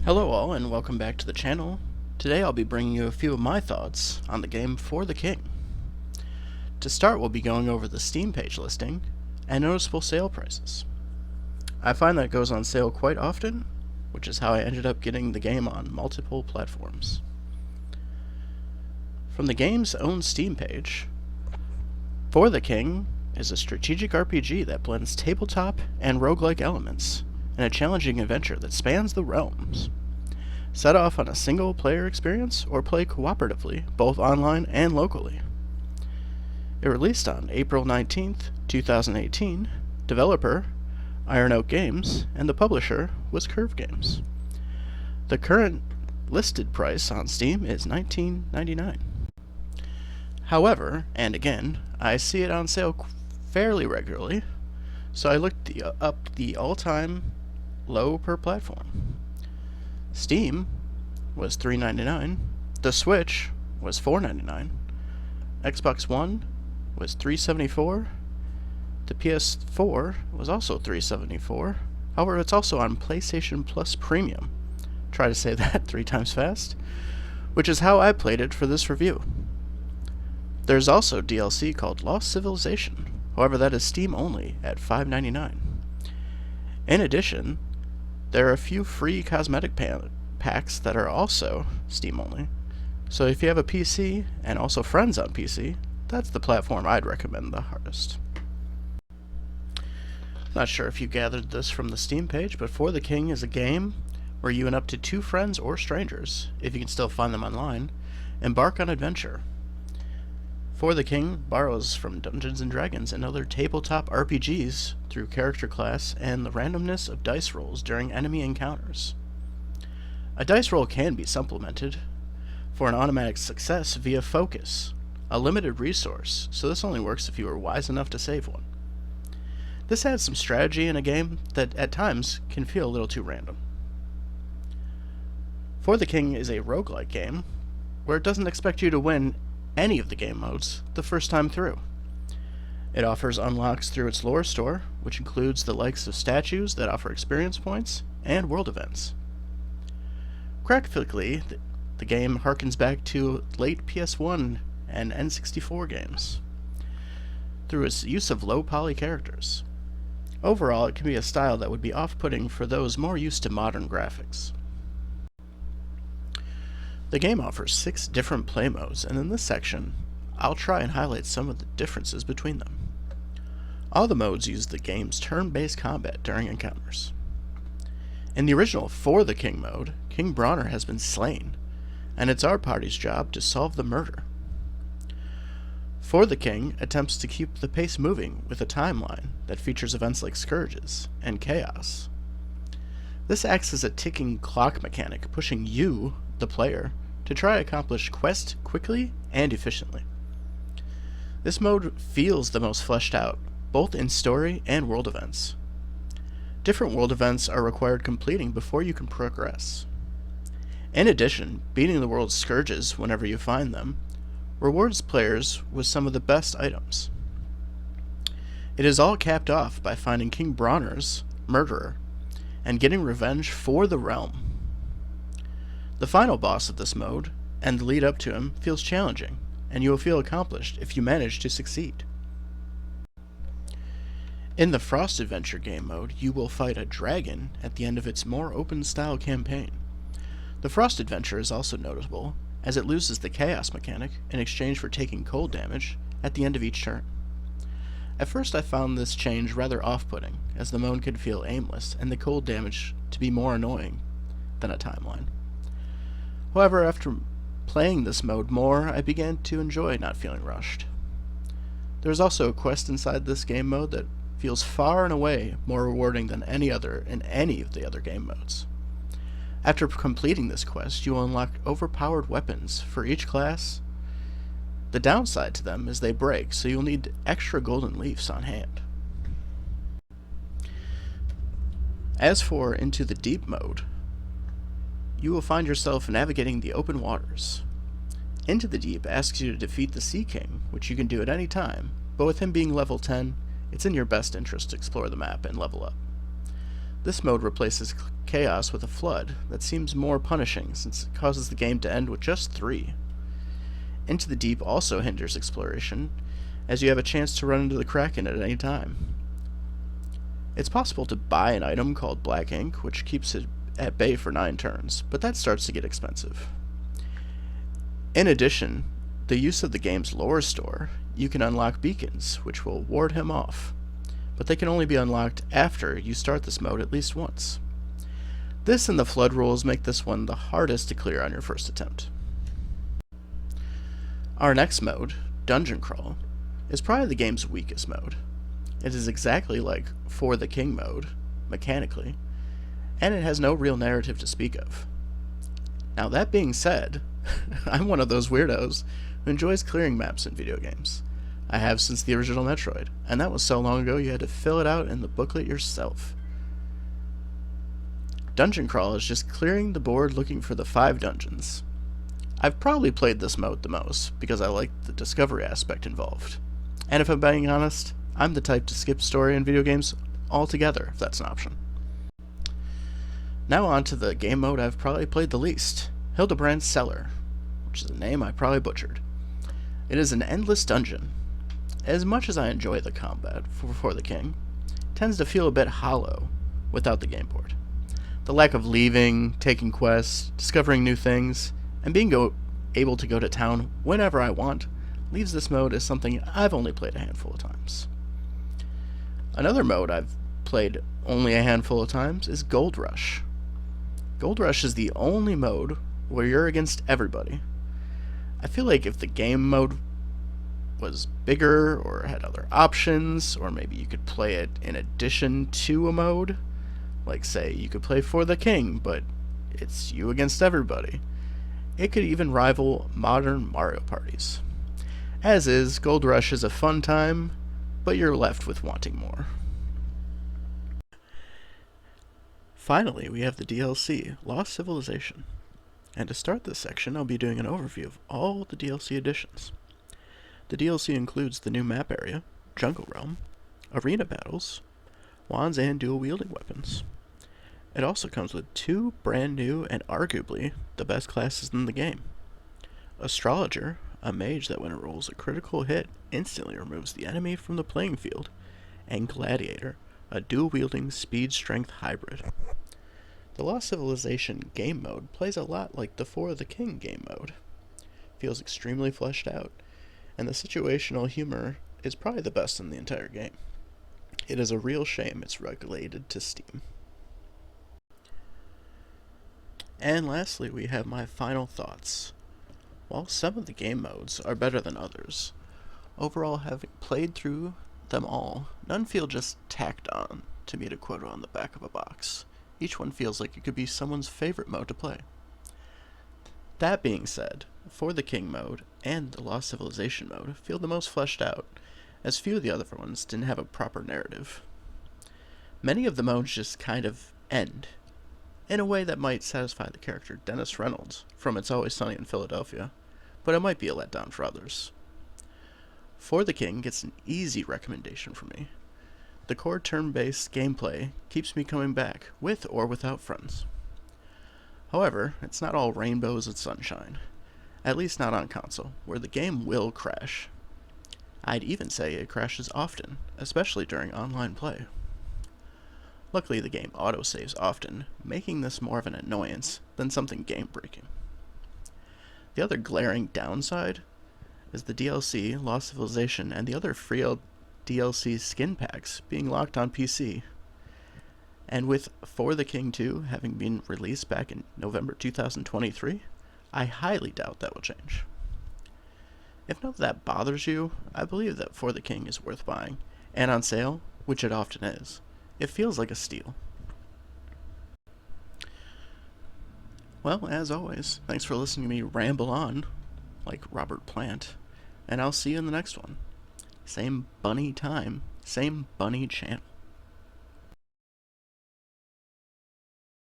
Hello all and welcome back to the channel. Today I'll be bringing you a few of my thoughts on the game For the King. To start, we'll be going over the Steam page listing and noticeable sale prices. I find that it goes on sale quite often, which is how I ended up getting the game on multiple platforms. From the game's own Steam page, For the King is a strategic RPG that blends tabletop and roguelike elements in a challenging adventure that spans the realms. Set off on a single-player experience or play cooperatively, both online and locally. It released on April 19th, 2018, developer Iron Oak Games, and the publisher was Curve Games. The current listed price on Steam is $19.99. However, and again, I see it on sale fairly regularly, so I looked up the all-time low per platform. Steam was $3.99, the Switch was $4.99, Xbox One was $3.74, the PS4 was also $3.74. However, it's also on PlayStation Plus Premium. Try to say that 3 times fast, which is how I played it for this review. There's also DLC called Lost Civilization. However, that is Steam only at $5.99. In addition, there are a few free cosmetic packs that are also Steam only. So if you have a PC and also friends on PC, that's the platform I'd recommend the hardest. Not sure if you gathered this from the Steam page, but For the King is a game where you and up to 2 friends or strangers, if you can still find them online, embark on adventure. For the King borrows from Dungeons & Dragons and other tabletop RPGs through character class and the randomness of dice rolls during enemy encounters. A dice roll can be supplemented for an automatic success via focus, a limited resource, so this only works if you are wise enough to save one. This adds some strategy in a game that at times can feel a little too random. For the King is a roguelike game where it doesn't expect you to win any of the game modes the first time through. It offers unlocks through its lore store, which includes the likes of statues that offer experience points and world events. Graphically, the game harkens back to late PS1 and N64 games through its use of low-poly characters. Overall, it can be a style that would be off-putting for those more used to modern graphics. The game offers 6 different play modes, and in this section, I'll try and highlight some of the differences between them. All the modes use the game's turn-based combat during encounters. In the original For the King mode, King Bronner has been slain, and it's our party's job to solve the murder. For the King attempts to keep the pace moving with a timeline that features events like scourges and chaos. This acts as a ticking clock mechanic, pushing you, the player, to try to accomplish quests quickly and efficiently. This mode feels the most fleshed out, both in story and world events. Different world events are required completing before you can progress. In addition, beating the world's scourges whenever you find them rewards players with some of the best items. It is all capped off by finding King Bronner's murderer and getting revenge for the realm. The final boss of this mode, and the lead up to him, feels challenging, and you will feel accomplished if you manage to succeed. In the Frost Adventure game mode, you will fight a dragon at the end of its more open-style campaign. The Frost Adventure is also notable, as it loses the chaos mechanic in exchange for taking cold damage at the end of each turn. At first I found this change rather off-putting, as the mode could feel aimless and the cold damage to be more annoying than a timeline. However, after playing this mode more, I began to enjoy not feeling rushed. There is also a quest inside this game mode that feels far and away more rewarding than any other in any of the other game modes. After completing this quest, you will unlock overpowered weapons for each class. The downside to them is they break, so you'll need extra golden leaves on hand. As for Into the Deep mode, you will find yourself navigating the open waters. Into the Deep asks you to defeat the Sea King, which you can do at any time, but with him being level 10, it's in your best interest to explore the map and level up. This mode replaces chaos with a flood that seems more punishing since it causes the game to end with just 3. Into the Deep also hinders exploration, as you have a chance to run into the Kraken at any time. It's possible to buy an item called Black Ink, which keeps it at bay for 9 turns, but that starts to get expensive. In addition, the use of the game's lore store, you can unlock beacons, which will ward him off, but they can only be unlocked after you start this mode at least once. This and the flood rules make this one the hardest to clear on your first attempt. Our next mode, Dungeon Crawl, is probably the game's weakest mode. It is exactly like For the King mode, mechanically, and it has no real narrative to speak of. Now that being said, I'm one of those weirdos who enjoys clearing maps in video games. I have since the original Metroid, and that was so long ago you had to fill it out in the booklet yourself. Dungeon Crawl is just clearing the board looking for the 5 dungeons. I've probably played this mode the most, because I like the discovery aspect involved. And if I'm being honest, I'm the type to skip story in video games altogether, if that's an option. Now on to the game mode I've probably played the least, Hildebrand's Cellar, which is a name I probably butchered. It is an endless dungeon. As much as I enjoy the combat for the King, it tends to feel a bit hollow without the game board. The lack of leaving, taking quests, discovering new things, and being able to go to town whenever I want leaves this mode as something I've only played a handful of times. Another mode I've played only a handful of times is Gold Rush. Gold Rush is the only mode where you're against everybody. I feel like if the game mode was bigger or had other options, or maybe you could play it in addition to a mode, like say you could play For the King, but it's you against everybody, it could even rival modern Mario parties. As is, Gold Rush is a fun time, but you're left with wanting more. Finally, we have the DLC, Lost Civilization. And to start this section, I'll be doing an overview of all the DLC additions. The DLC includes the new map area, Jungle Realm, arena battles, wands and dual-wielding weapons. It also comes with 2 brand new and arguably the best classes in the game. Astrologer, a mage that when it rolls a critical hit instantly removes the enemy from the playing field, and Gladiator, a dual-wielding speed-strength hybrid. The Lost Civilization game mode plays a lot like the For the King game mode. Feels extremely fleshed out, and the situational humor is probably the best in the entire game. It is a real shame it's relegated to Steam. And lastly, we have my final thoughts. While some of the game modes are better than others, overall, having played through them all, none feel just tacked on to meet a quota on the back of a box. Each one feels like it could be someone's favorite mode to play. That being said, For the King mode and the Lost Civilization mode feel the most fleshed out, as few of the other ones didn't have a proper narrative. Many of the modes just kind of end, in a way that might satisfy the character Dennis Reynolds from It's Always Sunny in Philadelphia, but it might be a letdown for others. For the King gets an easy recommendation from me. The core turn-based gameplay keeps me coming back, with or without friends. However, it's not all rainbows and sunshine, at least not on console, where the game will crash. I'd even say it crashes often, especially during online play. Luckily, the game autosaves often, making this more of an annoyance than something game-breaking. The other glaring downside is the DLC, Lost Civilization, and the other free DLC skin packs being locked on PC. And with For the King 2 having been released back in November 2023, I highly doubt that will change. If none of that bothers you, I believe that For the King is worth buying, and on sale, which it often is, it feels like a steal. Well, as always, thanks for listening to me ramble on, like Robert Plant, and I'll see you in the next one. Same bunny time, same bunny channel.